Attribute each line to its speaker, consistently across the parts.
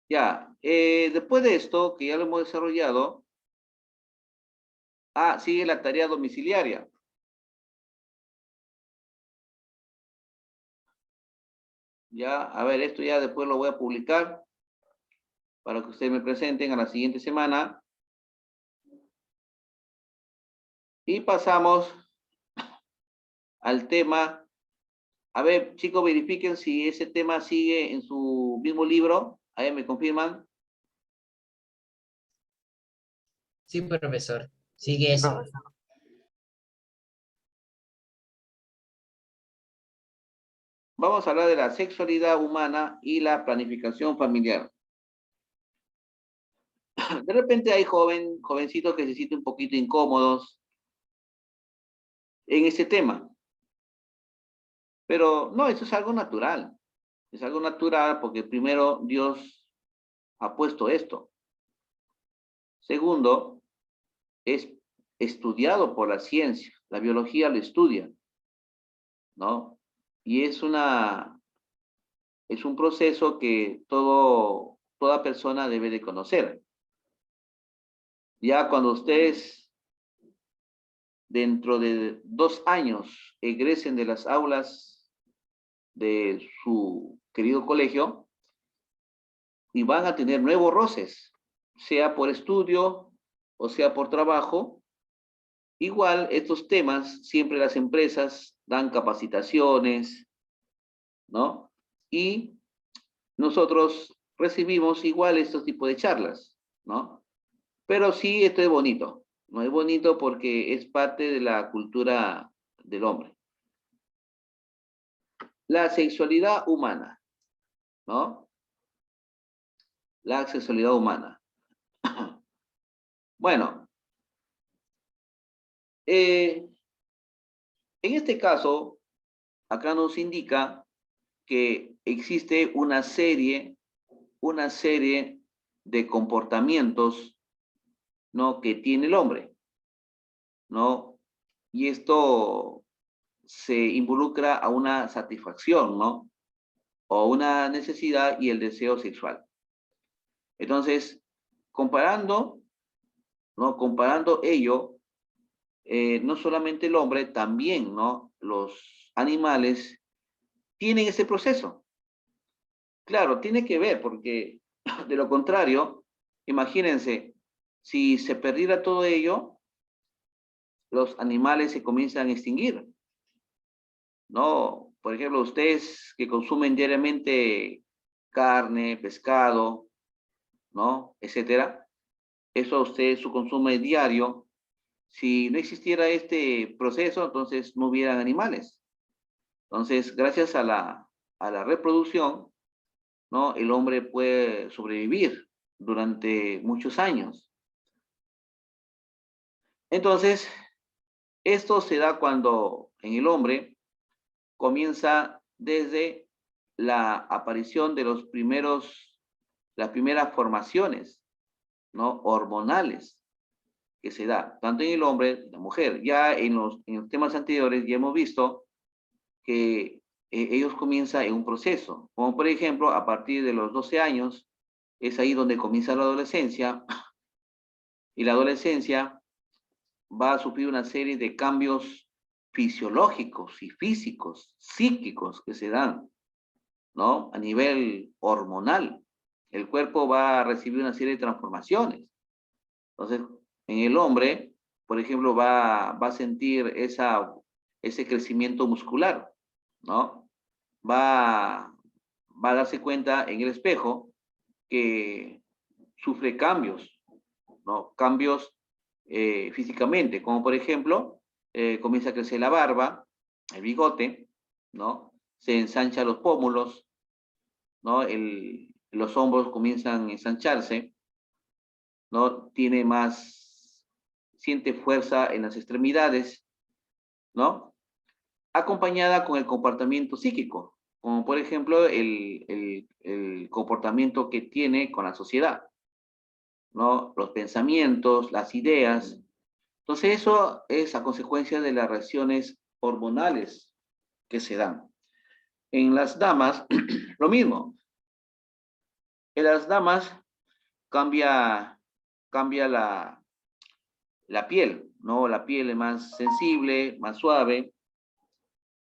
Speaker 1: Ya, después de esto, que ya lo hemos desarrollado, sigue la tarea domiciliaria. Ya, a ver, esto ya después lo voy a publicar para que ustedes me presenten a la siguiente semana. Y pasamos al tema. A ver, chicos, verifiquen si ese tema sigue en su mismo libro. Ahí me confirman.
Speaker 2: Sí, profesor. Sigue eso.
Speaker 1: Vamos a hablar de la sexualidad humana y la planificación familiar. De repente hay jovencitos que se sienten un poquito incómodos en este tema. Pero no, eso es algo natural. Es algo natural porque primero Dios ha puesto esto. Segundo, es estudiado por la ciencia. La biología lo estudia, ¿no? Y es un proceso que toda persona debe de conocer. Ya cuando ustedes dentro de 2 años egresen de las aulas de su querido colegio y van a tener nuevos roces, sea por estudio o sea por trabajo. Igual estos temas, siempre las empresas dan capacitaciones, ¿no? Y nosotros recibimos igual estos tipos de charlas, ¿no? Pero sí, esto es bonito, ¿no? Es bonito porque es parte de la cultura del hombre. La sexualidad humana, ¿no? La sexualidad humana. Bueno, en este caso, acá nos indica que existe una serie de comportamientos, ¿no? Que tiene el hombre, ¿no? Y esto se involucra a una satisfacción, ¿no? O una necesidad y el deseo sexual. Entonces, comparando, ¿no? Comparando ello, no solamente el hombre, también, ¿no? Los animales tienen ese proceso. Claro, tiene que ver, porque de lo contrario, imagínense, si se perdiera todo ello, los animales se comienzan a extinguir, ¿no? Por ejemplo, ustedes que consumen diariamente carne, pescado, ¿no? Etcétera. Eso a usted, su consumo es diario. Si no existiera este proceso, entonces no hubieran animales. Entonces, gracias a la reproducción, ¿no? El hombre puede sobrevivir durante muchos años. Entonces, esto se da cuando en el hombre comienza desde la aparición de las primeras formaciones, ¿no? Hormonales que se da, tanto en el hombre y la mujer. Ya en los temas anteriores ya hemos visto que ellos comienzan en un proceso, como por ejemplo, a partir de los 12 años, es ahí donde comienza la adolescencia, y la adolescencia va a sufrir una serie de cambios fisiológicos y físicos, psíquicos que se dan, ¿no? A nivel hormonal. El cuerpo va a recibir una serie de transformaciones. Entonces, en el hombre, por ejemplo, va a sentir ese crecimiento muscular, ¿no? Va, va a darse cuenta en el espejo que sufre cambios, ¿no? Cambios físicamente, como por ejemplo, comienza a crecer la barba, el bigote, ¿no? Se ensancha los pómulos, ¿no? Los hombros comienzan a ensancharse, ¿no? Siente fuerza en las extremidades, ¿no? Acompañada con el comportamiento psíquico, como por ejemplo el comportamiento que tiene con la sociedad, ¿no? Los pensamientos, las ideas. Entonces eso es a consecuencia de las reacciones hormonales que se dan. En las damas, lo mismo. En las damas cambia la piel, ¿no? La piel es más sensible, más suave.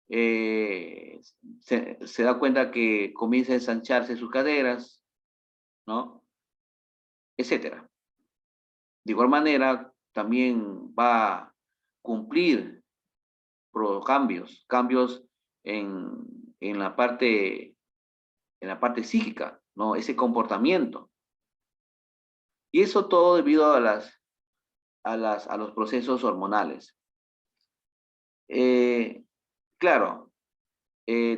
Speaker 1: eh, se da cuenta que comienza a ensancharse sus caderas, ¿no? Etcétera. De igual manera, también va a cumplir cambios en en la parte psíquica, ¿no? Ese comportamiento. Y eso todo debido a los procesos hormonales. Eh, claro,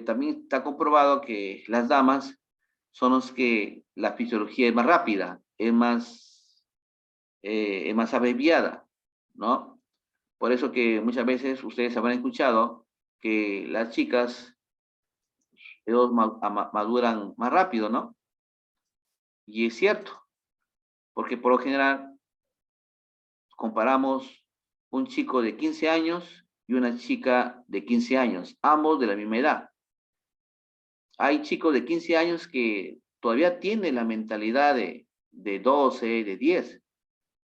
Speaker 1: también está comprobado que las damas son los que la fisiología es más rápida, es más abreviada, ¿no? Por eso que muchas veces ustedes habrán escuchado que las chicas ellos maduran más rápido, ¿no? Y es cierto, porque por lo general comparamos un chico de 15 años y una chica de 15 años, ambos de la misma edad. Hay chicos de 15 años que todavía tienen la mentalidad de 12, de 10,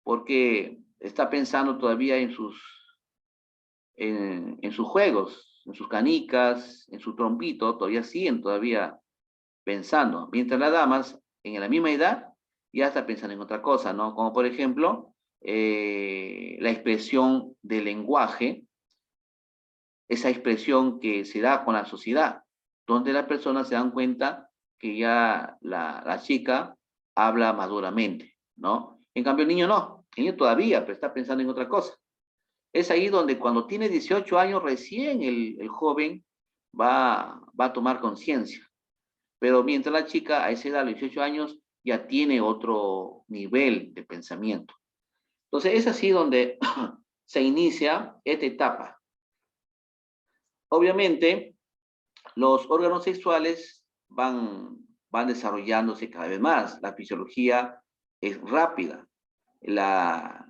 Speaker 1: porque está pensando todavía en sus juegos, en sus canicas, en su trompito, todavía siguen todavía pensando, mientras las damas en la misma edad ya está pensando en otra cosa, ¿no? Como por ejemplo, la expresión del lenguaje, esa expresión que se da con la sociedad, donde las personas se dan cuenta que ya la chica habla maduramente, ¿no? En cambio el niño no, el niño todavía, pero está pensando en otra cosa. Es ahí donde cuando tiene 18 años recién el joven va a tomar conciencia. Pero mientras la chica a esa edad, a los 18 años, ya tiene otro nivel de pensamiento. Entonces es así donde se inicia esta etapa. Obviamente, los órganos sexuales van desarrollándose cada vez más. La fisiología es rápida. Las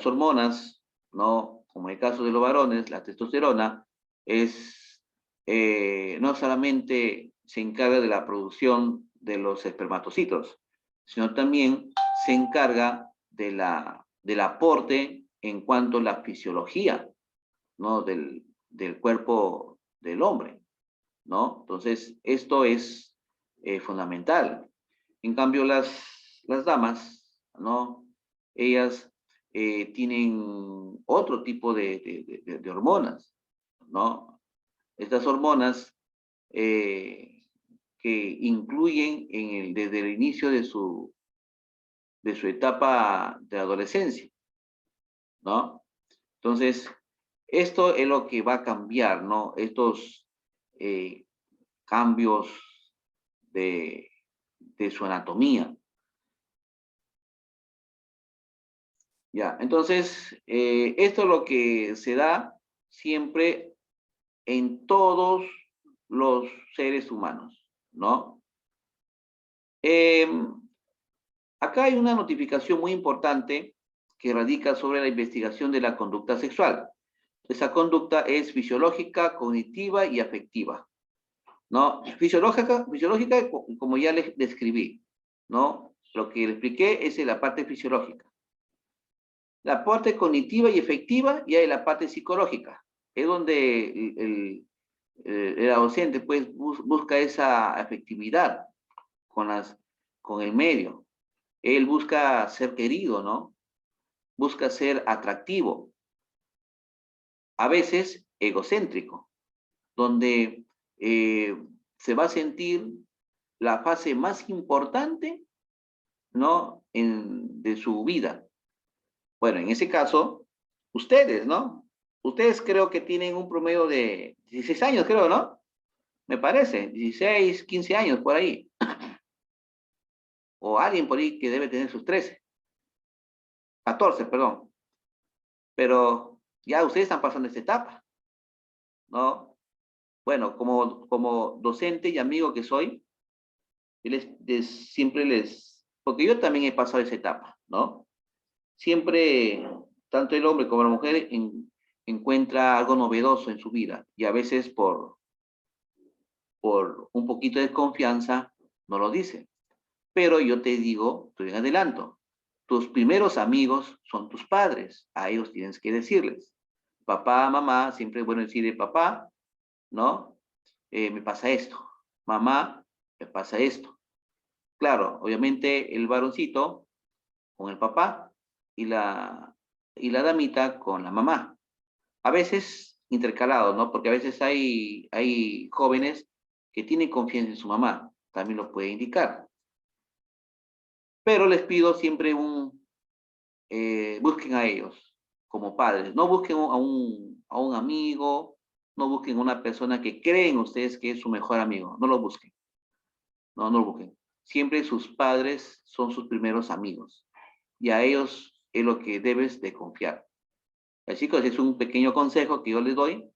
Speaker 1: hormonas, ¿no? Como en el caso de los varones, la testosterona no solamente se encarga de la producción de los espermatocitos, sino también se encarga del aporte en cuanto a la fisiología, ¿no? Del cuerpo del hombre, ¿no? Entonces, esto es fundamental. En cambio, las damas, ¿no? Ellas tienen otro tipo de hormonas, ¿no? Estas hormonas que incluyen desde el inicio de su etapa de adolescencia, ¿no? Entonces, esto es lo que va a cambiar, ¿no? Estos eh, cambios de, de su anatomía. Ya, entonces, esto es lo que se da siempre en todos los seres humanos, ¿no? Eh, Acá hay una notificación muy importante que radica sobre la investigación de la conducta sexual. Esa conducta es fisiológica, cognitiva y afectiva, ¿no? Fisiológica como ya les describí, ¿no? Lo que le expliqué es la parte fisiológica. La parte cognitiva y efectiva y hay la parte psicológica. Es donde el adolescente pues busca esa efectividad con, con el medio. Él busca ser querido, ¿no? Busca ser atractivo. A veces egocéntrico, donde se va a sentir la fase más importante, ¿no? De su vida. Bueno, en ese caso, ustedes, ¿no? Ustedes creo que tienen un promedio de 16 años, creo, ¿no? Me parece, 16, 15 años por ahí. O alguien por ahí que debe tener sus 13, 14, perdón. Pero ya ustedes están pasando esta etapa, ¿no? Bueno, como docente y amigo que soy, siempre porque yo también he pasado esa etapa, ¿no? Siempre, tanto el hombre como la mujer encuentra algo novedoso en su vida y a veces por un poquito de confianza no lo dice. Pero yo te digo, te adelanto, tus primeros amigos son tus padres, a ellos tienes que decirles. Papá, mamá, siempre es bueno decirle papá, ¿no? Me pasa esto. Mamá, me pasa esto. Claro, obviamente el varoncito con el papá y la damita con la mamá. A veces intercalados, ¿no? Porque a veces hay jóvenes que tienen confianza en su mamá, también lo puede indicar. Pero les pido siempre busquen a ellos como padres, no busquen a un amigo, no busquen a una persona que creen ustedes que es su mejor amigo, no lo busquen, no lo busquen. Siempre sus padres son sus primeros amigos y a ellos es lo que debes de confiar. Chicos, es un pequeño consejo que yo les doy,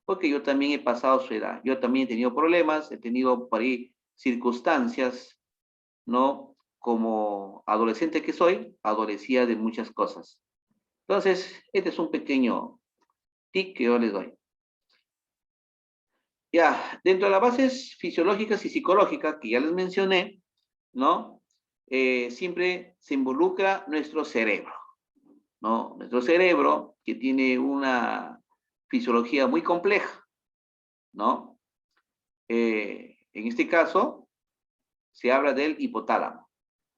Speaker 1: porque yo también he pasado su edad. Yo también he tenido problemas, he tenido por ahí circunstancias, ¿no? Como adolescente que soy, adolecía de muchas cosas. Entonces, este es un pequeño tip que yo les doy. Ya, dentro de las bases fisiológicas y psicológicas que ya les mencioné, ¿no? Siempre se involucra nuestro cerebro, ¿no? Nuestro cerebro, que tiene una fisiología muy compleja, ¿no? En este caso, se habla del hipotálamo.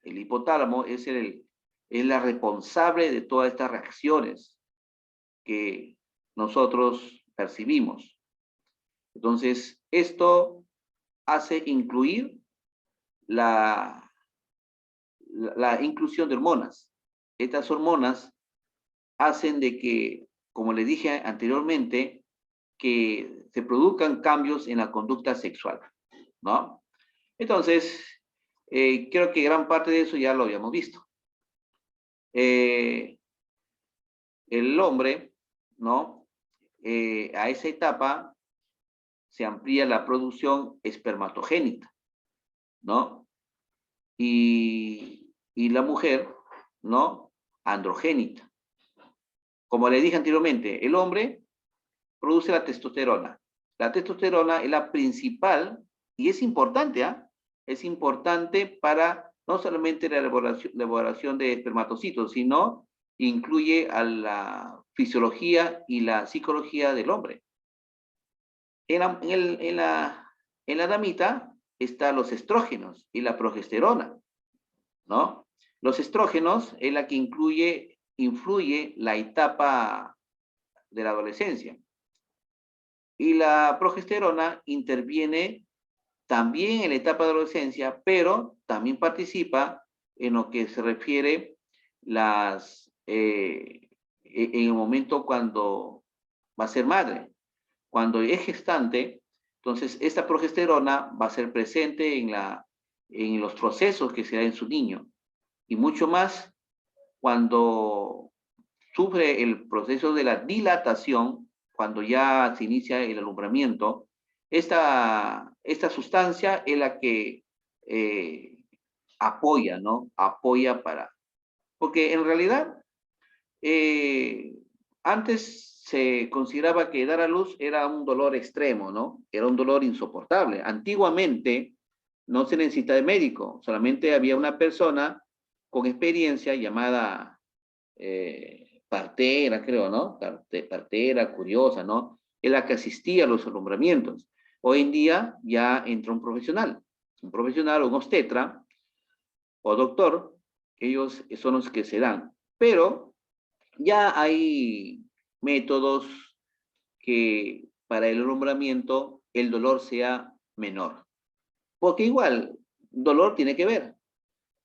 Speaker 1: El hipotálamo es la responsable de todas estas reacciones que nosotros percibimos. Entonces, esto hace incluir la inclusión de hormonas. Estas hormonas hacen de que, como le dije anteriormente, que se produzcan cambios en la conducta sexual, ¿no? Entonces, creo que gran parte de eso ya lo habíamos visto. El hombre, ¿no? A esa etapa se amplía la producción espermatogénica, ¿no? Y la mujer, ¿no? Androgénica. Como le dije anteriormente, el hombre produce la testosterona. La testosterona es la principal y es importante, ¿ah? Es importante para no solamente la elaboración de espermatocitos, sino incluye a la fisiología y la psicología del hombre. En la damita están los estrógenos y la progesterona, ¿no? Los estrógenos es la que influye la etapa de la adolescencia. Y la progesterona interviene también en la etapa de adolescencia, pero también participa en lo que se refiere en el momento cuando va a ser madre. Cuando es gestante, entonces esta progesterona va a ser presente en los procesos que se da en su niño. Y mucho más cuando sufre el proceso de la dilatación, cuando ya se inicia el alumbramiento, esta sustancia es la que apoya, ¿no? Apoya para... Porque en realidad, antes se consideraba que dar a luz era un dolor extremo, ¿no? Era un dolor insoportable. Antiguamente no se necesita de médico, solamente había una persona con experiencia llamada partera, creo, ¿no? Partera, curiosa, ¿no? Es la que asistía a los alumbramientos. Hoy en día ya entra un profesional, un obstetra o doctor, ellos son los que se dan. Pero ya hay métodos que para el alumbramiento el dolor sea menor. Porque igual, dolor tiene que ver,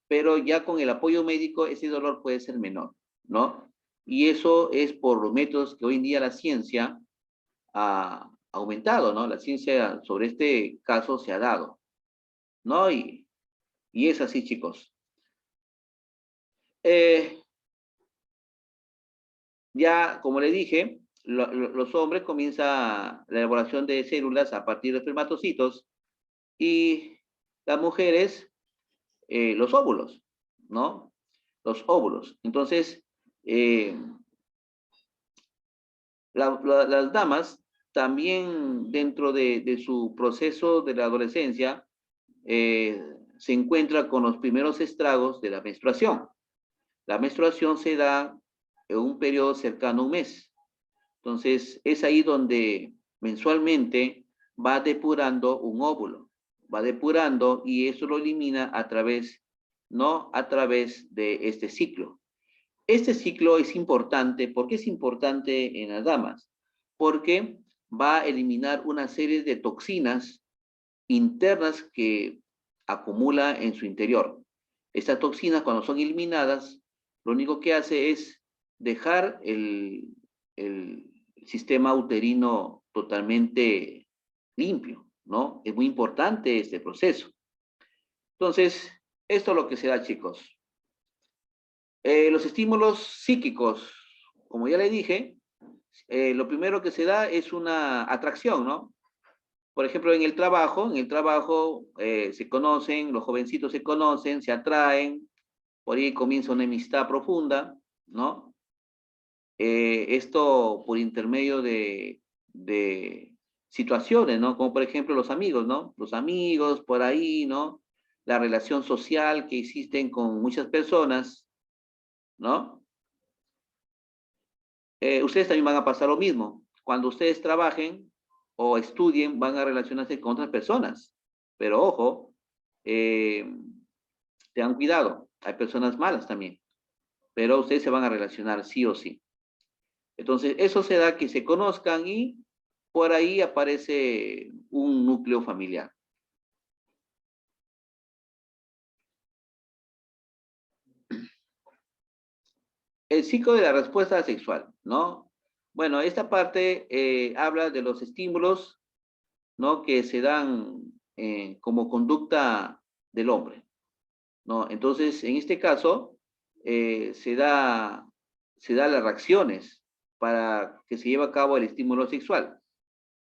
Speaker 1: pero ya con el apoyo médico ese dolor puede ser menor, ¿no? Y eso es por los métodos que hoy en día la ciencia ha aumentado, ¿no? La ciencia sobre este caso se ha dado, ¿no? Y es así, chicos. Ya, como le dije, los hombres comienza la elaboración de células a partir de espermatocitos y las mujeres los óvulos, ¿no? Los óvulos. Entonces, las damas también dentro de su proceso de la adolescencia se encuentra con los primeros estragos de la menstruación. La menstruación se da en un periodo cercano a un mes. Entonces, es ahí donde mensualmente va depurando un óvulo, va depurando y eso lo elimina a través, ¿no? A través de este ciclo. Este ciclo es importante. ¿Por qué es importante en las damas? Porque va a eliminar una serie de toxinas internas que acumula en su interior. Estas toxinas, cuando son eliminadas, lo único que hace es dejar el sistema uterino totalmente limpio, ¿no? Es muy importante este proceso. Entonces, esto es lo que se da, chicos. Los estímulos psíquicos, como ya le dije, lo primero que se da es una atracción, ¿no? Por ejemplo, en el trabajo se conocen, los jovencitos se conocen, se atraen, por ahí comienza una amistad profunda, ¿no? Esto por intermedio de situaciones, ¿no? Como por ejemplo los amigos, ¿no? Los amigos por ahí, ¿no? La relación social que existen con muchas personas, ¿no? Ustedes también van a pasar lo mismo. Cuando ustedes trabajen o estudien, van a relacionarse con otras personas. Pero ojo, tengan cuidado, hay personas malas también, pero ustedes se van a relacionar sí o sí. Entonces, eso se da que se conozcan y por ahí aparece un núcleo familiar. El ciclo de la respuesta sexual, ¿no? Bueno, esta parte habla de los estímulos, ¿no? Que se dan como conducta del hombre, ¿no? Entonces, en este caso, se da las reacciones para que se lleve a cabo el estímulo sexual,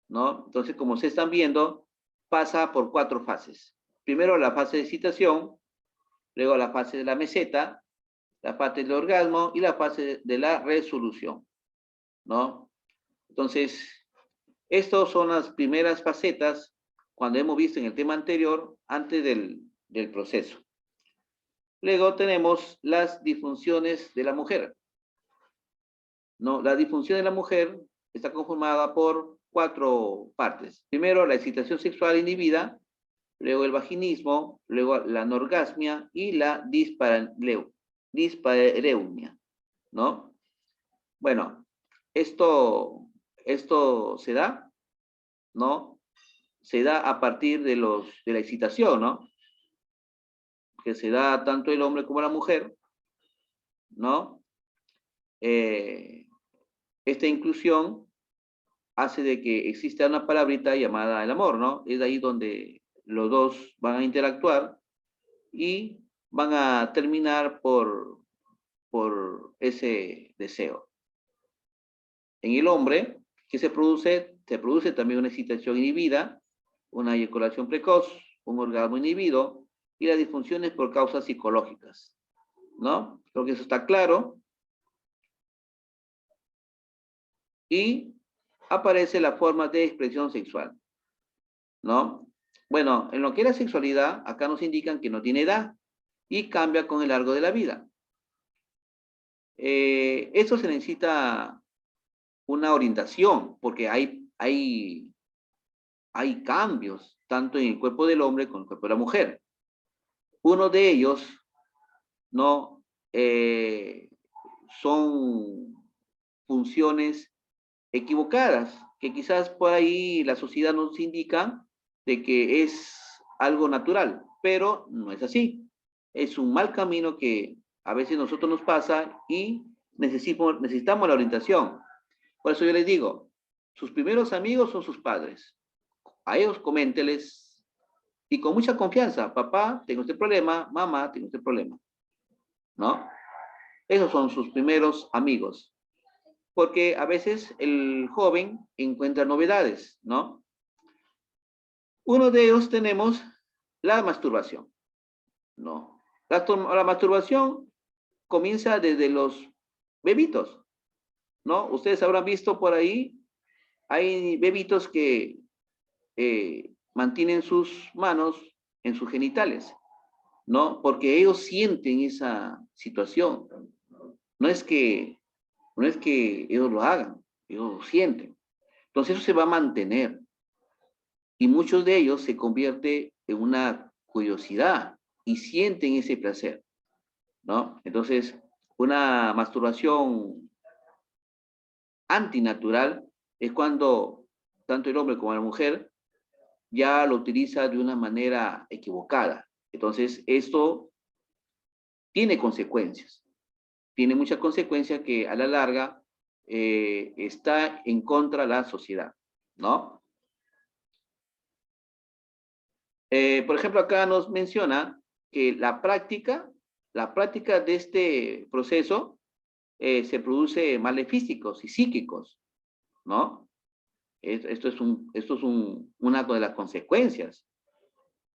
Speaker 1: ¿no? Entonces, como se están viendo, pasa por 4 fases. Primero la fase de excitación, luego la fase de la meseta, la fase del orgasmo y la fase de la resolución, ¿no? Entonces, estas son las primeras facetas cuando hemos visto en el tema anterior, antes del proceso. Luego tenemos las disfunciones de la mujer, ¿no? La disfunción de la mujer está conformada por 4 partes. Primero, la excitación sexual inhibida, luego el vaginismo, luego la anorgasmia y la dispareunia, ¿no? Bueno, esto se da, ¿no? Se da a partir de la excitación, ¿no? Que se da tanto el hombre como la mujer, ¿no? Esta inclusión hace de que exista una palabrita llamada el amor, ¿no? Es ahí donde los dos van a interactuar y van a terminar por ese deseo. En el hombre, ¿qué se produce? Se produce también una excitación inhibida, una eyaculación precoz, un orgasmo inhibido y las disfunciones por causas psicológicas, ¿no? Creo que eso está claro. Y aparece la forma de expresión sexual, ¿no? Bueno, en lo que es la sexualidad, acá nos indican que no tiene edad y cambia con el largo de la vida. Esto se necesita una orientación, porque hay cambios, tanto en el cuerpo del hombre como en el cuerpo de la mujer. Uno de ellos, ¿no? Son funciones equivocadas, que quizás por ahí la sociedad nos indica de que es algo natural, pero no es así. Es un mal camino que a veces nosotros nos pasa y necesitamos la orientación. Por eso yo les digo, sus primeros amigos son sus padres. A ellos coménteles y con mucha confianza, papá, tengo este problema, mamá, tengo este problema, ¿no? Esos son sus primeros amigos. Porque a veces el joven encuentra novedades, ¿no? Uno de ellos tenemos la masturbación, ¿no? La masturbación comienza desde los bebitos, ¿no? Ustedes habrán visto por ahí, hay bebitos que mantienen sus manos en sus genitales. ¿no? Porque ellos sienten esa situación. No es que, no es que ellos lo hagan, ellos lo sienten. Entonces eso se va a mantener. Y muchos de ellos se convierte en una curiosidad y sienten ese placer, ¿no? Entonces, una masturbación antinatural es cuando tanto el hombre como la mujer ya lo utiliza de una manera equivocada. Entonces, esto tiene consecuencias, tiene muchas consecuencias que a la larga está en contra de la sociedad, ¿no? Por ejemplo, acá nos menciona que la práctica de este proceso se produce males físicos y psíquicos, ¿no? Esto es una de las consecuencias.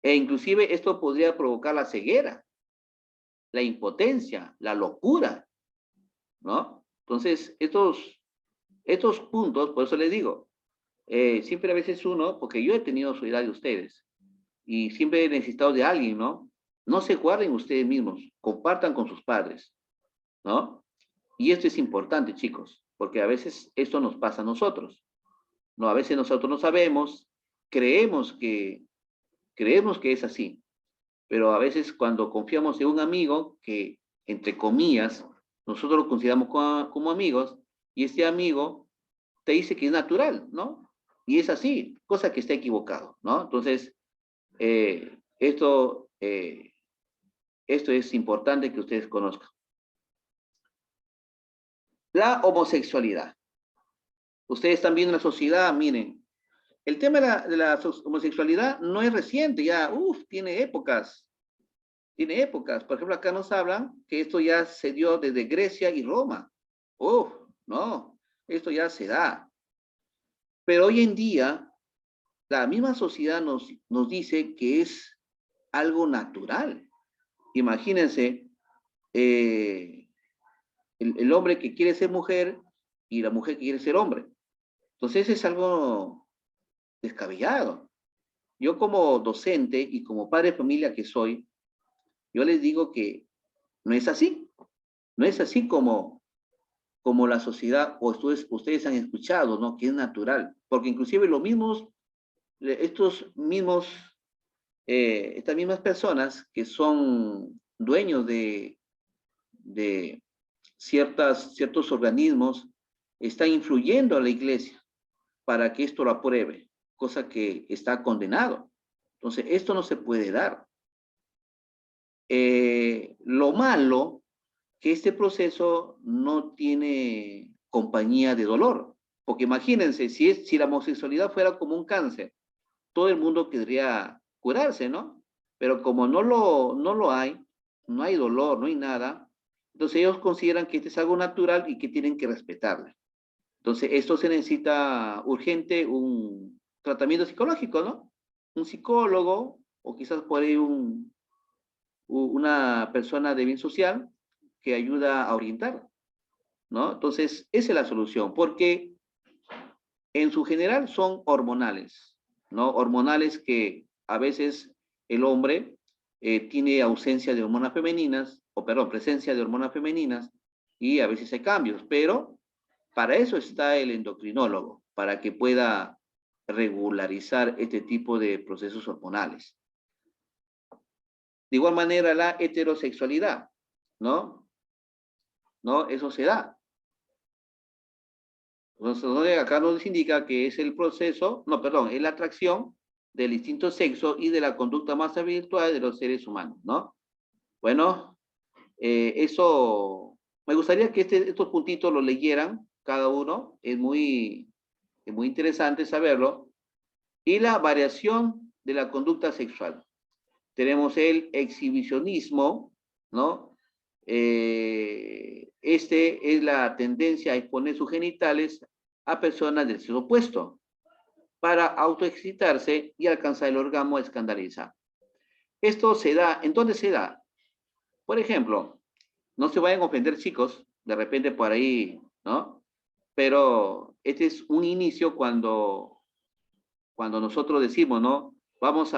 Speaker 1: E inclusive esto podría provocar la ceguera, la impotencia, la locura, ¿no? Entonces, estos puntos, por eso les digo, siempre a veces uno, porque yo he tenido su edad de ustedes, y siempre he necesitado de alguien, ¿no? No se guarden ustedes mismos, compartan con sus padres, ¿no? Y esto es importante, chicos, porque a veces esto nos pasa a nosotros, ¿no? A veces nosotros no sabemos, creemos que, creemos que es así, pero a veces cuando confiamos en un amigo que, entre comillas, nosotros lo consideramos como amigos, y este amigo te dice que es natural, ¿no? Y es así, cosa que está equivocado, ¿no? Entonces, eh, esto, eh, esto es importante que ustedes conozcan. La homosexualidad. Ustedes están viendo la sociedad, miren, el tema de la homosexualidad no es reciente, ya, tiene épocas. Tiene épocas. Por ejemplo, acá nos hablan que esto ya se dio desde Grecia y Roma. No, esto ya se da. Pero hoy en día, la misma sociedad nos dice que es algo natural. Imagínense, eh, el hombre que quiere ser mujer y la mujer que quiere ser hombre. Entonces es algo descabellado. Yo como docente y como padre de familia que soy, yo les digo que no es así. No es así como la sociedad, o ustedes han escuchado, ¿no? Que es natural. Porque inclusive los mismos, estos mismos, estas mismas personas que son dueños de ciertos organismos, están influyendo a la iglesia para que esto lo apruebe, cosa que está condenado. Entonces, esto no se puede dar. Lo malo, que este proceso no tiene compañía de dolor. Porque imagínense, si la homosexualidad fuera como un cáncer, todo el mundo querría curarse, ¿no? Pero como no lo hay, no hay dolor, no hay nada, entonces ellos consideran que este es algo natural y que tienen que respetarlo. Entonces, esto se necesita urgente un tratamiento psicológico, ¿no? Un psicólogo o quizás por ahí una persona de bien social que ayuda a orientar, ¿no? Entonces, esa es la solución, porque en su general son hormonales, ¿no? Hormonales que a veces el hombre tiene ausencia de hormonas femeninas, o perdón, presencia de hormonas femeninas, y a veces hay cambios, pero para eso está el endocrinólogo, para que pueda regularizar este tipo de procesos hormonales. De igual manera, la heterosexualidad, ¿no? ¿No? Eso se da. Entonces, acá nos indica que es el proceso, no, perdón, es la atracción del distinto sexo y de la conducta más habitual de los seres humanos, ¿no? Bueno, eso, me gustaría que estos puntitos los leyeran cada uno, es muy interesante saberlo. Y la variación de la conducta sexual. Tenemos el exhibicionismo, ¿no? Este es la tendencia a exponer sus genitales a personas del sexo opuesto para autoexcitarse y alcanzar el orgasmo escandalizar. Esto se da, ¿en dónde se da? Por ejemplo, no se vayan a ofender chicos, de repente por ahí, ¿no? Pero este es un inicio cuando nosotros decimos, ¿no? vamos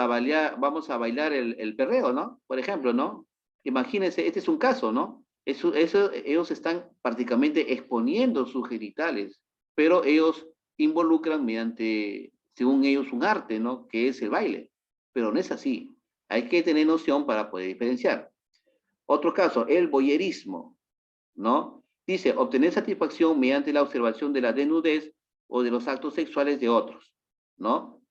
Speaker 1: a bailar el perreo, ¿no? Por ejemplo, ¿no? Imagínense, este es un caso, ¿no? Ellos están prácticamente exponiendo sus genitales, pero ellos involucran mediante, según ellos, un arte, ¿no? Que es el baile. Pero no es así. Hay que tener noción para poder diferenciar. Otro caso, el voyerismo, ¿no? Dice, obtener satisfacción mediante la observación de la desnudez o de los actos sexuales de otros, ¿no?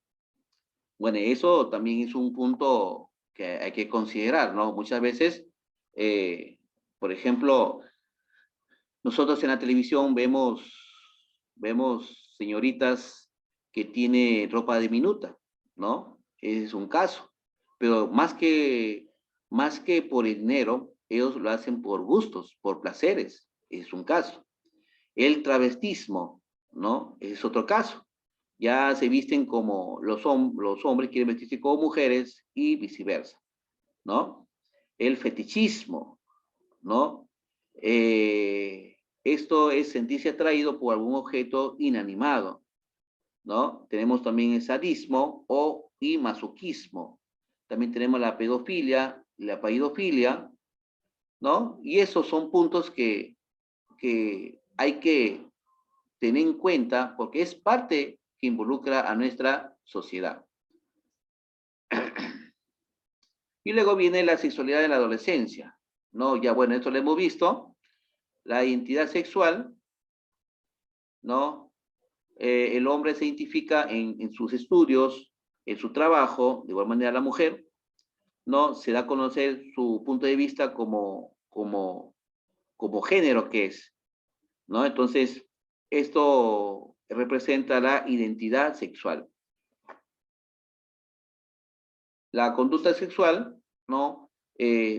Speaker 1: Bueno, eso también es un punto que hay que considerar, ¿no? Muchas veces, por ejemplo, nosotros en la televisión vemos señoritas que tienen ropa diminuta, ¿no? Ese es un caso. Pero más que por el dinero, ellos lo hacen por gustos, por placeres. Es un caso. El travestismo, ¿no? Es otro caso. Ya se visten como los hombres quieren vestirse como mujeres y viceversa, ¿no? El fetichismo, ¿no? Esto es sentirse atraído por algún objeto inanimado, ¿no? Tenemos también el sadismo y masoquismo. También tenemos la pedofilia, la paidofilia, ¿no? Y esos son puntos que hay que tener en cuenta porque es parte que involucra a nuestra sociedad. Y luego viene la sexualidad en la adolescencia, ¿no? Ya bueno, esto lo hemos visto. La identidad sexual, ¿no? El hombre se identifica en sus estudios, en su trabajo, de igual manera la mujer, ¿no? Se da a conocer su punto de vista como género que es, ¿no? Entonces, esto representa la identidad sexual. La conducta sexual, ¿no?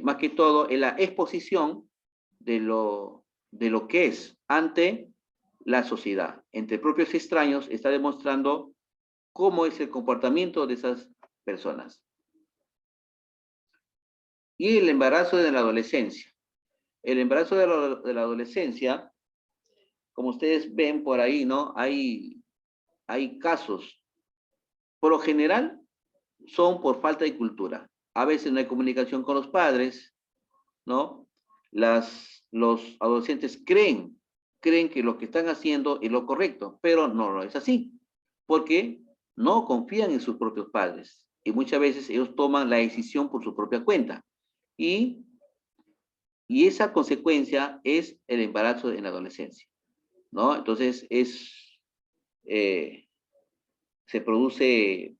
Speaker 1: Más que todo, es la exposición de lo que es ante la sociedad. Entre propios extraños está demostrando cómo es el comportamiento de esas personas. Y el embarazo de la adolescencia. El embarazo de la adolescencia, como ustedes ven por ahí, ¿no? Hay casos. Por lo general, son por falta de cultura. A veces no hay comunicación con los padres, ¿no? Los adolescentes creen que lo que están haciendo es lo correcto, pero no lo es así, porque no confían en sus propios padres y muchas veces ellos toman la decisión por su propia cuenta y, y esa consecuencia es el embarazo en la adolescencia, ¿no? Entonces eh, se produce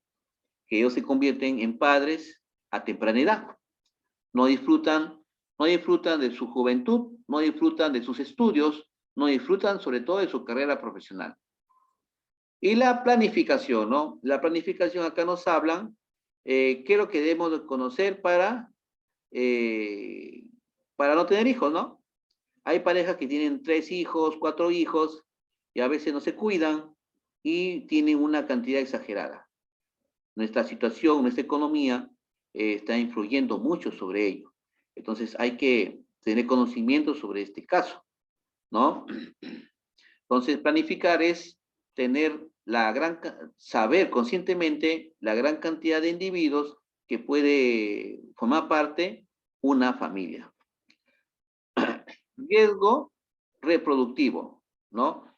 Speaker 1: que ellos se convierten en padres a temprana edad. No disfrutan, no disfrutan de su juventud, no disfrutan de sus estudios, no disfrutan sobre todo de su carrera profesional. Y la planificación, ¿no? La planificación acá nos hablan, qué es lo que debemos de conocer para no tener hijos, ¿no? Hay parejas que tienen 3 hijos, 4 hijos, y a veces no se cuidan y tienen una cantidad exagerada. Nuestra situación, nuestra economía está influyendo mucho sobre ello. Entonces hay que tener conocimiento sobre este caso, ¿no? Entonces planificar es tener saber conscientemente la gran cantidad de individuos que puede formar parte una familia. Riesgo reproductivo, ¿no?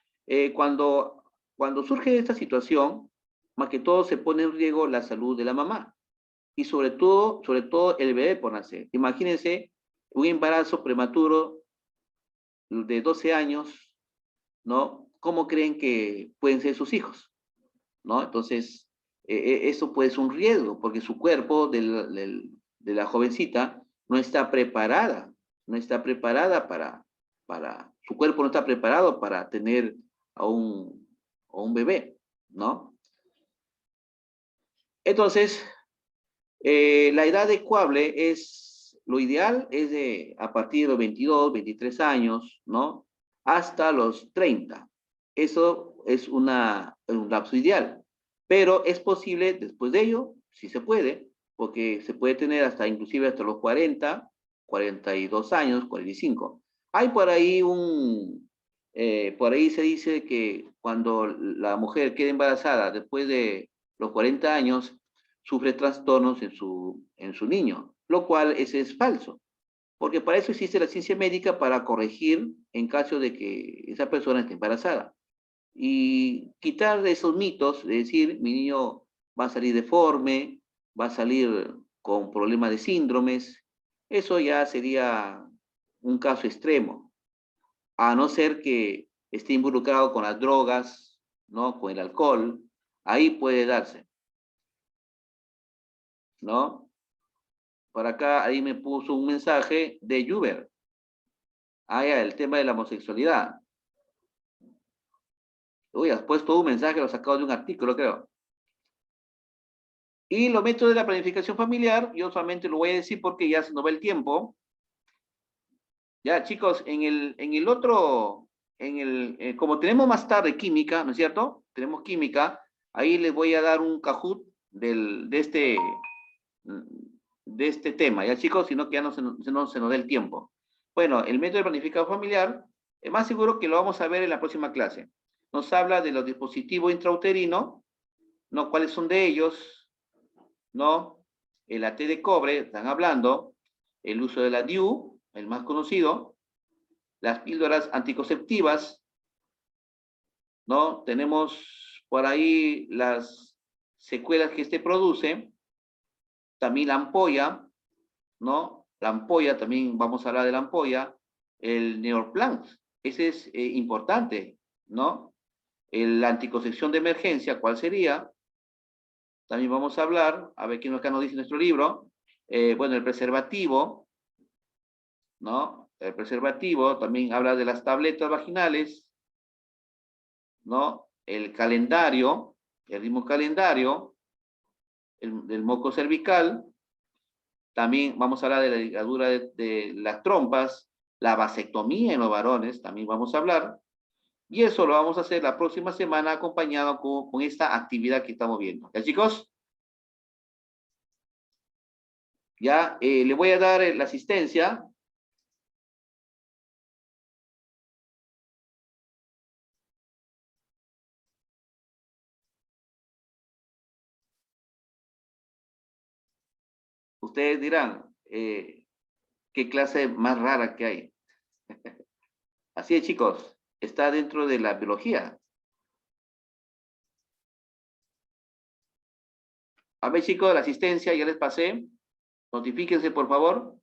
Speaker 1: Cuando surge esta situación, más que todo se pone en riesgo la salud de la mamá y sobre todo el bebé por nacer. Imagínense un embarazo prematuro de 12 años, ¿no? ¿Cómo creen que pueden ser sus hijos? ¿No? Entonces, eso puede ser un riesgo porque su cuerpo de la jovencita no está preparada, no está preparada su cuerpo no está preparado para tener a un bebé, ¿no? Entonces, la edad adecuable lo ideal es a partir de los 22, 23 años, ¿no? Hasta los 30. Eso es un lapso ideal. Pero es posible después de ello, sí se puede, porque se puede tener inclusive hasta los 40, 42 años, 45. Hay por ahí se dice que cuando la mujer queda embarazada después de los 40 años, sufre trastornos en su niño, lo cual ese es falso, porque para eso existe la ciencia médica para corregir en caso de que esa persona esté embarazada. Y quitar esos mitos de decir, mi niño va a salir deforme, va a salir con problemas de síndromes, eso ya sería un caso extremo, a no ser que esté involucrado con las drogas, ¿no? Con el alcohol, ahí puede darse, ¿no? Por acá, ahí me puso un mensaje de Uber. Ah, ya, el tema de la homosexualidad. Uy, has puesto un mensaje, lo has sacado de un artículo, creo. Y los métodos de la planificación familiar, yo solamente lo voy a decir porque ya se nos va el tiempo. Ya, chicos, en el otro, como tenemos más tarde química, ¿no es cierto? Tenemos química, ahí les voy a dar un Kahoot de este tema, ¿ya, chicos? Sino que ya no se nos dé el tiempo. Bueno, el método de planificación familiar, es más seguro que lo vamos a ver en la próxima clase. Nos habla de los dispositivos intrauterinos, ¿no? ¿Cuáles son de ellos? ¿No? El AT de cobre, están hablando, el uso de la DIU, el más conocido, las píldoras anticonceptivas, ¿no? Tenemos por ahí las secuelas que este produce, también la ampolla, ¿no? La ampolla, también vamos a hablar de la ampolla, el Neoplant, ese es importante, ¿no? La anticoncepción de emergencia, ¿cuál sería? También vamos a hablar, a ver quién acá nos dice nuestro libro, bueno, el preservativo, ¿no? El preservativo también habla de las tabletas vaginales, ¿no? El calendario, el ritmo calendario, el moco cervical, también vamos a hablar de la ligadura de las trompas, la vasectomía en los varones, también vamos a hablar, y eso lo vamos a hacer la próxima semana acompañado con esta actividad que estamos viendo. ¿Ya, chicos? Ya, le voy a dar la asistencia. Ustedes dirán, ¿qué clase más rara que hay? Así es, chicos, está dentro de la biología. A ver, chicos, la asistencia ya les pasé. Notifíquense, por favor.